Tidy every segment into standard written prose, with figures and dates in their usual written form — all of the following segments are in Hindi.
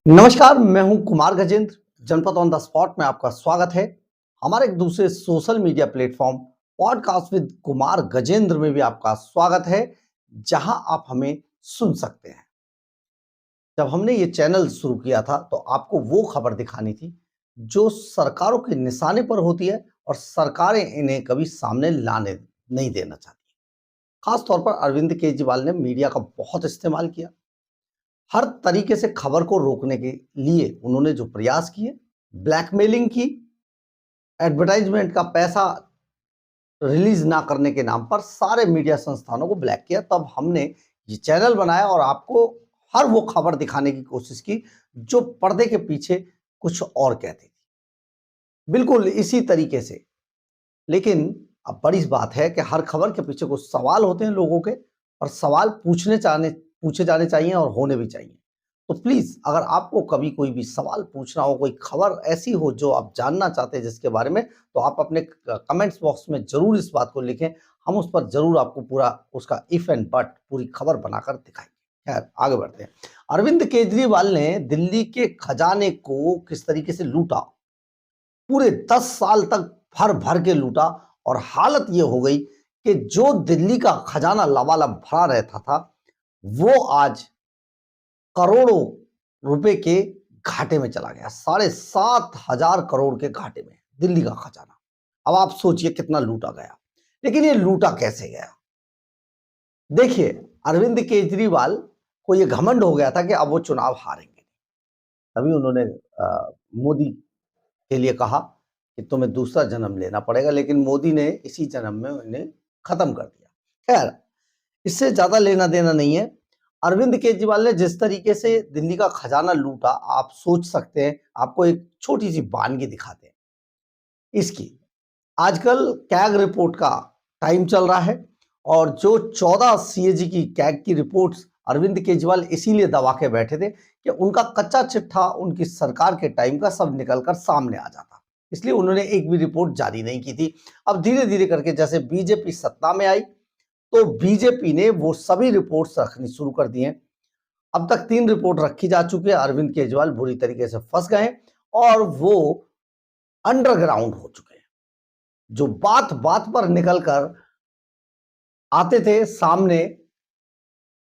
नमस्कार, मैं हूं कुमार गजेंद्र। जनपद ऑन द स्पॉट में आपका स्वागत है। हमारे एक दूसरे social media platform podcast with Kumar Gajendra में भी आपका स्वागत है, जहां आप हमें सुन सकते हैं। जब हमने ये चैनल शुरू किया था तो आपको वो खबर दिखानी थी जो सरकारों के निशाने पर होती है और सरकारें इन्हें कभी सामने लाने नहीं देना चाहती। खास तौर पर अरविंद केजरीवाल ने मीडिया का बहुत इस्तेमाल किया। हर तरीके से खबर को रोकने के लिए उन्होंने जो प्रयास किए, ब्लैकमेलिंग की, एडवर्टाइजमेंट का पैसा रिलीज ना करने के नाम पर सारे मीडिया संस्थानों को ब्लैक किया। तब हमने ये चैनल बनाया और आपको हर वो खबर दिखाने की कोशिश की जो पर्दे के पीछे कुछ और कहती थी, बिल्कुल इसी तरीके से। लेकिन अब बड़ी बात है कि हर खबर के पीछे कुछ सवाल होते हैं लोगों के, और सवाल पूछे जाने चाहिए और होने भी चाहिए। तो प्लीज, अगर आपको कभी कोई भी सवाल पूछना हो, कोई खबर ऐसी हो जो आप जानना चाहते हैं जिसके बारे में, तो आप अपने कमेंट्स बॉक्स में जरूर इस बात को लिखें। हम उस पर जरूर आपको पूरा उसका इफ एंड बट पूरी खबर बनाकर दिखाएंगे। खैर, आगे बढ़ते हैं। अरविंद केजरीवाल ने दिल्ली के खजाने को किस तरीके से लूटा, पूरे 10 साल तक भर भर के लूटा, और हालत ये हो गई कि जो दिल्ली का खजाना लबालब भरा रहता था वो आज करोड़ों रुपए के घाटे में चला गया। 7,500 करोड़ के घाटे में दिल्ली का खजाना। अब आप सोचिए कितना लूटा गया। लेकिन ये लूटा कैसे गया? देखिए, अरविंद केजरीवाल को ये घमंड हो गया था कि अब वो चुनाव हारेंगे। तभी उन्होंने मोदी के लिए कहा कि तुम्हें दूसरा जन्म लेना पड़ेगा, लेकिन मोदी ने इसी जन्म में उन्हें खत्म कर दिया। खैर, इससे ज्यादा लेना देना नहीं है। अरविंद केजरीवाल ने जिस तरीके से दिल्ली का खजाना लूटा, आप सोच सकते हैं। आपको एक छोटी सी वानगी दिखाते हैं इसकी। आजकल कैग रिपोर्ट का टाइम चल रहा है, और जो 14 सीएजी की कैग की रिपोर्ट्स अरविंद केजरीवाल इसीलिए दबा के बैठे थे कि उनका कच्चा चिट्ठा उनकी सरकार के टाइम का सब निकलकर सामने आ जाता, इसलिए उन्होंने एक भी रिपोर्ट जारी नहीं की थी। अब धीरे धीरे करके जैसे बीजेपी सत्ता में आई तो बीजेपी ने वो सभी रिपोर्ट्स रखनी शुरू कर दी हैं। अब तक 3 रिपोर्ट रखी जा चुकी है। अरविंद केजरीवाल बुरी तरीके से फंस गए हैं और वो अंडरग्राउंड हो चुके हैं। जो बात बात पर निकलकर आते थे सामने,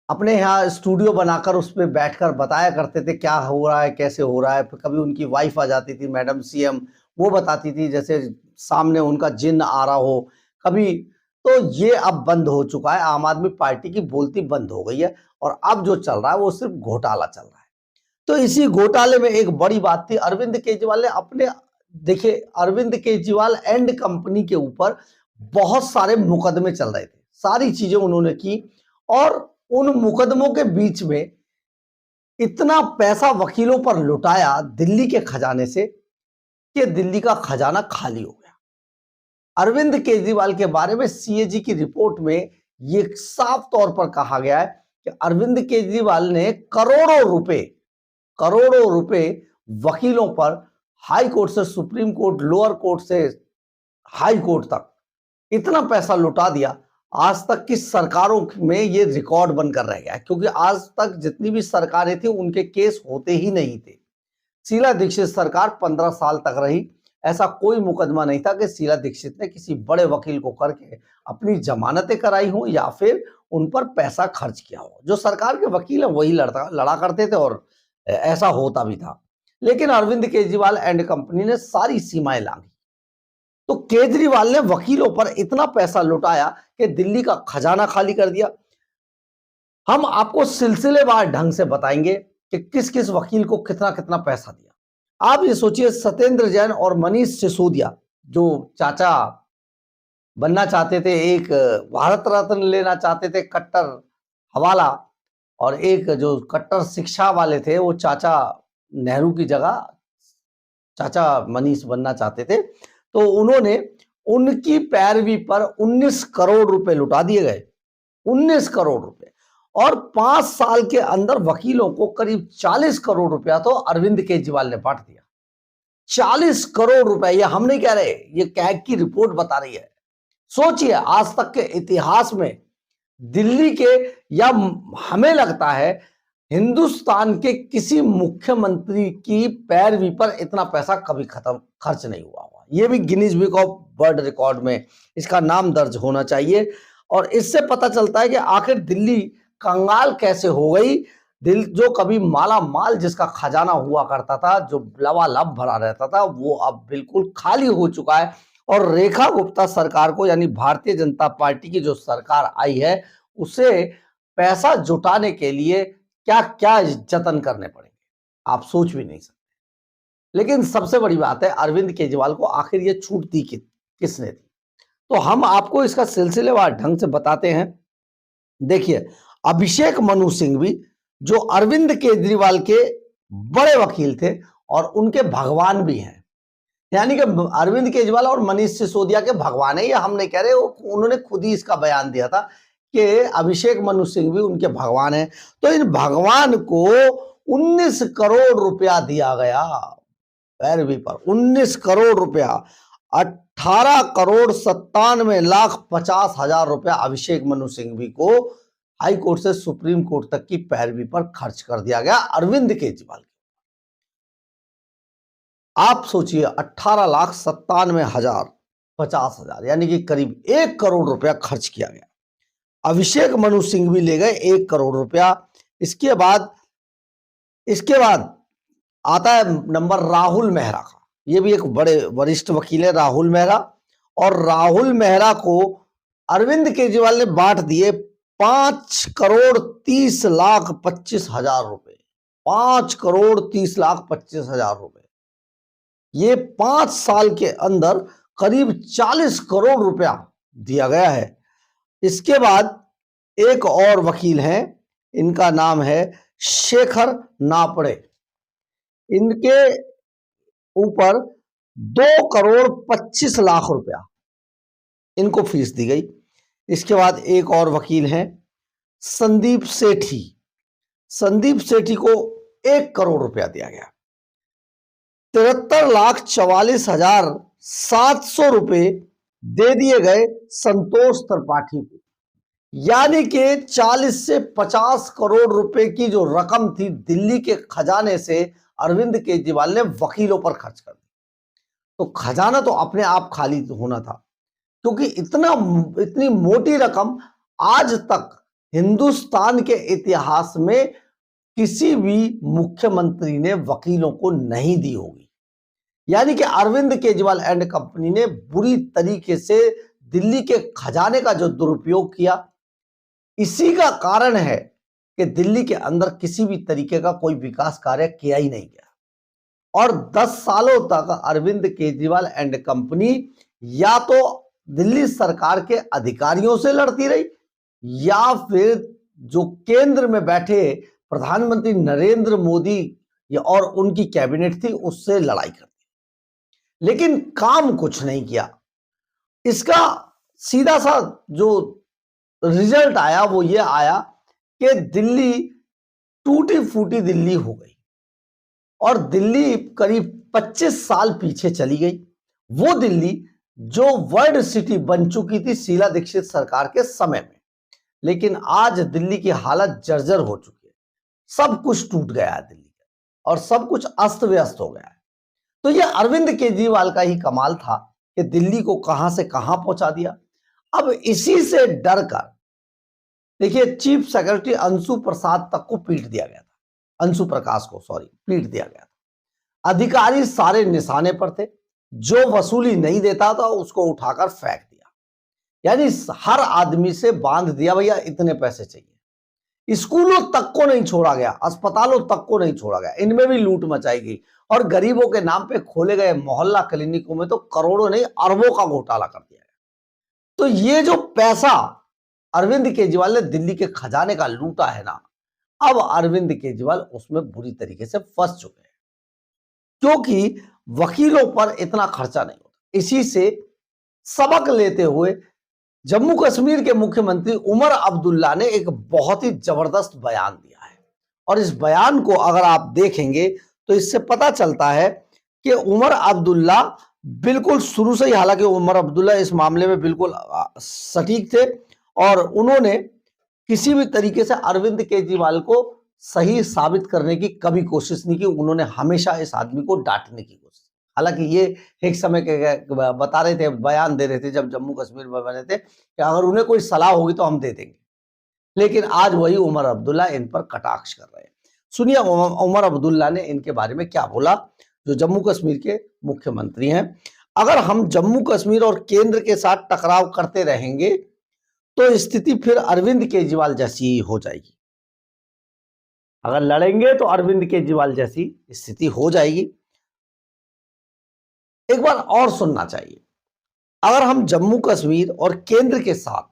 अपने यहाँ स्टूडियो बनाकर उस पर बैठकर बताया करते थे क्या हो रहा है, कैसे हो रहा है। कभी उनकी वाइफ आ जाती थी, मैडम सीएम, वो बताती थी जैसे सामने उनका जिन्न आ रहा हो कभी। तो ये अब बंद हो चुका है। आम आदमी पार्टी की बोलती बंद हो गई है, और अब जो चल रहा है वो सिर्फ घोटाला चल रहा है। तो इसी घोटाले में एक बड़ी बात थी, अरविंद केजरीवाल ने अपने, देखिए, अरविंद केजरीवाल एंड कंपनी के ऊपर बहुत सारे मुकदमे चल रहे थे, सारी चीजें उन्होंने की, और उन मुकदमों के बीच में इतना पैसा वकीलों पर लुटाया दिल्ली के खजाने से कि दिल्ली का खजाना खाली हो गया। अरविंद केजरीवाल के बारे में सीएजी की रिपोर्ट में ये साफ तौर पर कहा गया है कि अरविंद केजरीवाल ने करोड़ों रुपए वकीलों पर, हाई कोर्ट से सुप्रीम कोर्ट, लोअर कोर्ट से हाई कोर्ट तक इतना पैसा लुटा दिया। आज तक की सरकारों में ये रिकॉर्ड बनकर रह गया, क्योंकि आज तक जितनी भी सरकारें थी उनके केस होते ही नहीं थे। शीला दीक्षित सरकार 15 साल तक रही, ऐसा कोई मुकदमा नहीं था कि शीला दीक्षित ने किसी बड़े वकील को करके अपनी जमानतें कराई हो या फिर उन पर पैसा खर्च किया हो। जो सरकार के वकील हैं वही लड़ा करते थे, और ऐसा होता भी था। लेकिन अरविंद केजरीवाल एंड कंपनी ने सारी सीमाएं लांघी। तो केजरीवाल ने वकीलों पर इतना पैसा लुटाया कि दिल्ली का खजाना खाली कर दिया। हम आपको सिलसिलेवार ढंग से बताएंगे कि किस किस वकील को कितना कितना पैसा दिया। आप ये सोचिए, सत्येंद्र जैन और मनीष सिसोदिया, जो चाचा बनना चाहते थे, एक भारत रत्न लेना चाहते थे, कट्टर हवाला, और एक जो कट्टर शिक्षा वाले थे वो चाचा नेहरू की जगह चाचा मनीष बनना चाहते थे। तो उन्होंने उनकी पैरवी पर 19 करोड़ रुपए लुटा दिए गए। 19 करोड़ रुपए, और 5 साल के अंदर वकीलों को करीब 40 करोड़ रुपया तो अरविंद केजरीवाल ने बांट दिया। 40 करोड़ रुपए, ये हम नहीं कह रहे, ये कैग की रिपोर्ट बता रही है। सोचिए, आज तक के इतिहास में दिल्ली के, या हमें लगता है हिंदुस्तान के किसी मुख्यमंत्री की पैरवी पर इतना पैसा कभी खर्च नहीं हुआ हुआ। ये भी Guinness book of world record में इसका नाम दर्ज होना चाहिए। और इससे पता चलता है कि आखिर दिल्ली कंगाल कैसे हो गई। जो कभी माला माल जिसका खजाना हुआ करता था, जो लबालब भरा रहता था, वो अब बिल्कुल खाली हो चुका है। और रेखा गुप्ता सरकार को, यानी भारतीय जनता पार्टी की जो सरकार आई है, उसे पैसा जुटाने के लिए क्या क्या जतन करने पड़ेंगे, आप सोच भी नहीं सकते। लेकिन सबसे बड़ी बात है, अरविंद केजरीवाल को आखिर ये छूट दी किसने दी? तो हम आपको इसका सिलसिलेवार ढंग से बताते हैं। देखिए, अभिषेक मनु सिंघवी जो अरविंद केजरीवाल के बड़े वकील थे और उनके भगवान भी हैं, यानी कि अरविंद केजरीवाल और मनीष सिसोदिया के भगवान है, ये हम नहीं कह रहे, उन्होंने खुद ही इसका बयान दिया था कि अभिषेक मनु सिंघवी उनके भगवान हैं। तो इन भगवान को 19 करोड़ रुपया दिया गया पैरवी पर, 19 करोड़ रुपया, 18 करोड़ 97,50,000 रुपया अभिषेक मनु सिंघवी को हाई कोर्ट से सुप्रीम कोर्ट तक की पैरवी पर खर्च कर दिया गया अरविंद केजरीवाल। आप सोचिए, 18,97,50,000 यानी कि करीब 1 करोड़ रुपया खर्च किया गया। अभिषेक मनु सिंघवी ले गए 1 करोड़ रुपया। इसके बाद आता है नंबर राहुल मेहरा का। ये भी एक बड़े वरिष्ठ वकील है, राहुल मेहरा। और राहुल मेहरा को अरविंद केजरीवाल ने बांट दिए 5,30,25,000 रुपए। 5,30,25,000 रुपए। ये 5 साल के अंदर करीब 40 करोड़ रुपया दिया गया है। इसके बाद एक और वकील हैं, इनका नाम है शेखर नापड़े। इनके ऊपर 2,25,00,000 रुपया इनको फीस दी गई। इसके बाद एक और वकील हैं संदीप सेठी। संदीप सेठी को 1 करोड़ रुपया दिया गया। 73,44,700 रुपए दे दिए गए संतोष त्रिपाठी को। यानी कि 40 से 50 करोड़ रुपए की जो रकम थी दिल्ली के खजाने से अरविंद केजरीवाल ने वकीलों पर खर्च कर दी। तो खजाना तो अपने आप खाली होना था, क्योंकि इतनी मोटी रकम आज तक हिंदुस्तान के इतिहास में किसी भी मुख्यमंत्री ने वकीलों को नहीं दी होगी। यानी कि अरविंद केजरीवाल एंड कंपनी ने बुरी तरीके से दिल्ली के खजाने का जो दुरुपयोग किया, इसी का कारण है कि दिल्ली के अंदर किसी भी तरीके का कोई विकास कार्य किया ही नहीं गया। और 10 सालों तक अरविंद केजरीवाल एंड कंपनी या तो दिल्ली सरकार के अधिकारियों से लड़ती रही, या फिर जो केंद्र में बैठे प्रधानमंत्री नरेंद्र मोदी और उनकी कैबिनेट थी उससे लड़ाई करती, लेकिन काम कुछ नहीं किया। इसका सीधा सा जो रिजल्ट आया वो ये आया कि दिल्ली टूटी फूटी दिल्ली हो गई और दिल्ली करीब 25 साल पीछे चली गई। वो दिल्ली जो वर्ल्ड सिटी बन चुकी थी शीला दीक्षित सरकार के समय में, लेकिन आज दिल्ली की हालत जर्जर हो चुकी है। सब कुछ टूट गया है दिल्ली का और सब कुछ अस्त व्यस्त हो गया है। तो ये अरविंद केजरीवाल का ही कमाल था कि दिल्ली को कहां से कहां पहुंचा दिया। अब इसी से डरकर देखिए, चीफ सेक्रेटरी अंशु प्रसाद तक को पीट दिया गया था, अंशु प्रकाश को पीट दिया गया था। अधिकारी सारे निशाने पर थे, जो वसूली नहीं देता था उसको उठाकर फेंक दिया। यानी हर आदमी से बांध दिया, भैया इतने पैसे चाहिए। स्कूलों तक को नहीं छोड़ा गया, अस्पतालों तक को नहीं छोड़ा गया, इनमें भी लूट मचाई गई। और गरीबों के नाम पे खोले गए मोहल्ला क्लिनिकों में तो करोड़ों नहीं अरबों का घोटाला कर दिया गया। तो ये जो पैसा अरविंद केजरीवाल ने दिल्ली के खजाने का लूटा है ना, अब अरविंद केजरीवाल उसमें बुरी तरीके से फंस चुके हैं, क्योंकि वकीलों पर इतना खर्चा नहीं होता। इसी से सबक लेते हुए जम्मू कश्मीर के मुख्यमंत्री उमर अब्दुल्ला ने एक बहुत ही जबरदस्त बयान दिया है। और इस बयान को अगर आप देखेंगे तो इससे पता चलता है कि उमर अब्दुल्ला बिल्कुल शुरू से ही, हालांकि उमर अब्दुल्ला इस मामले में बिल्कुल सटीक थे और उन्होंने किसी भी तरीके से अरविंद केजरीवाल को सही साबित करने की कभी कोशिश नहीं की। उन्होंने हमेशा इस आदमी को डांटने की कोशिश। हालांकि ये एक समय के बता रहे थे, बयान दे रहे थे जब जम्मू कश्मीर में बने थे कि अगर उन्हें कोई सलाह होगी तो हम दे देंगे, लेकिन आज वही उमर अब्दुल्ला इन पर कटाक्ष कर रहे हैं। सुनिए उमर अब्दुल्ला ने इनके बारे में क्या बोला, जो जम्मू कश्मीर के मुख्यमंत्री हैं। अगर हम जम्मू कश्मीर और केंद्र के साथ टकराव करते रहेंगे तो स्थिति फिर अरविंद केजरीवाल जैसी ही हो जाएगी। अगर लड़ेंगे तो अरविंद केजरीवाल जैसी स्थिति हो जाएगी। एक बार और सुनना चाहिए, अगर हम जम्मू कश्मीर और केंद्र के साथ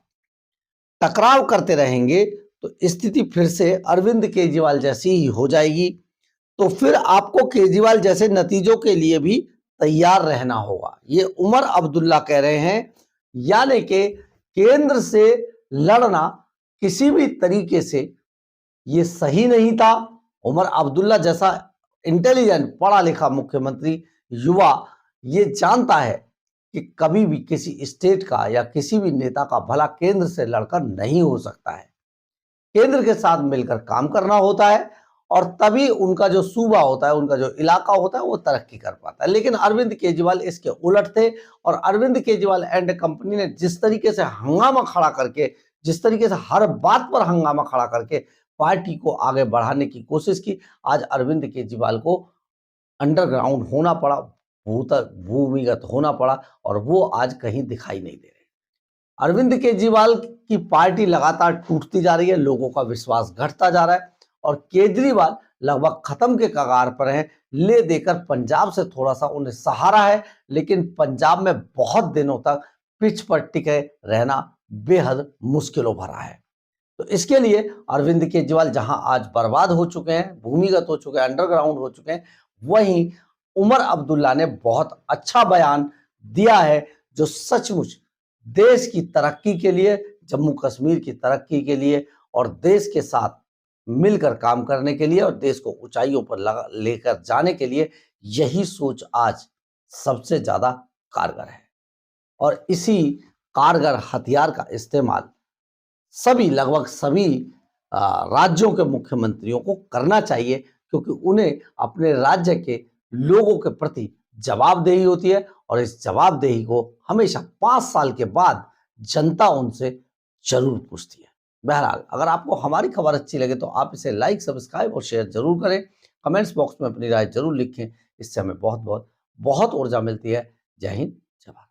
टकराव करते रहेंगे तो स्थिति फिर से अरविंद केजरीवाल जैसी ही हो जाएगी। तो फिर आपको केजरीवाल जैसे नतीजों के लिए भी तैयार रहना होगा। ये उमर अब्दुल्ला कह रहे हैं, यानी कि केंद्र से लड़ना किसी भी तरीके से ये सही नहीं था। उमर अब्दुल्ला जैसा इंटेलिजेंट पढ़ा लिखा मुख्यमंत्री, युवा, ये जानता है कि कभी भी किसी स्टेट का या किसी भी नेता का भला केंद्र से लड़कर नहीं हो सकता है। केंद्र के साथ मिलकर काम करना होता है और तभी उनका जो सूबा होता है, उनका जो इलाका होता है, वो तरक्की कर पाता है। लेकिन अरविंद केजरीवाल इसके उलट थे और अरविंद केजरीवाल एंड कंपनी ने जिस तरीके से हंगामा खड़ा करके, जिस तरीके से हर बात पर हंगामा खड़ा करके पार्टी को आगे बढ़ाने की कोशिश की, आज अरविंद केजरीवाल को अंडरग्राउंड होना पड़ा, भूमिगत होना पड़ा और वो आज कहीं दिखाई नहीं दे रहे। अरविंद केजरीवाल की पार्टी लगातार टूटती जा रही है, लोगों का विश्वास घटता जा रहा है और केजरीवाल लगभग खत्म के कगार पर हैं। ले देकर पंजाब से थोड़ा सा उन्हें सहारा है, लेकिन पंजाब में बहुत दिनों तक पिच पर टिके रहना बेहद मुश्किलों भरा है। तो इसके लिए अरविंद केजरीवाल जहां आज बर्बाद हो चुके हैं, भूमिगत हो चुके हैं, अंडरग्राउंड हो चुके हैं, वहीं उमर अब्दुल्ला ने बहुत अच्छा बयान दिया है, जो सचमुच देश की तरक्की के लिए, जम्मू कश्मीर की तरक्की के लिए और देश के साथ मिलकर काम करने के लिए और देश को ऊंचाइयों पर लेकर जाने के लिए, यही सोच आज सबसे ज्यादा कारगर है। और इसी कारगर हथियार का इस्तेमाल लगभग सभी राज्यों के मुख्यमंत्रियों को करना चाहिए, क्योंकि उन्हें अपने राज्य के लोगों के प्रति जवाबदेही होती है और इस जवाबदेही को हमेशा 5 साल के बाद जनता उनसे जरूर पूछती है। बहरहाल, अगर आपको हमारी खबर अच्छी लगे तो आप इसे लाइक, सब्सक्राइब और शेयर जरूर करें। कमेंट्स बॉक्स में अपनी राय जरूर लिखें, इससे हमें बहुत बहुत बहुत ऊर्जा मिलती है। जय हिंद, जय भारत।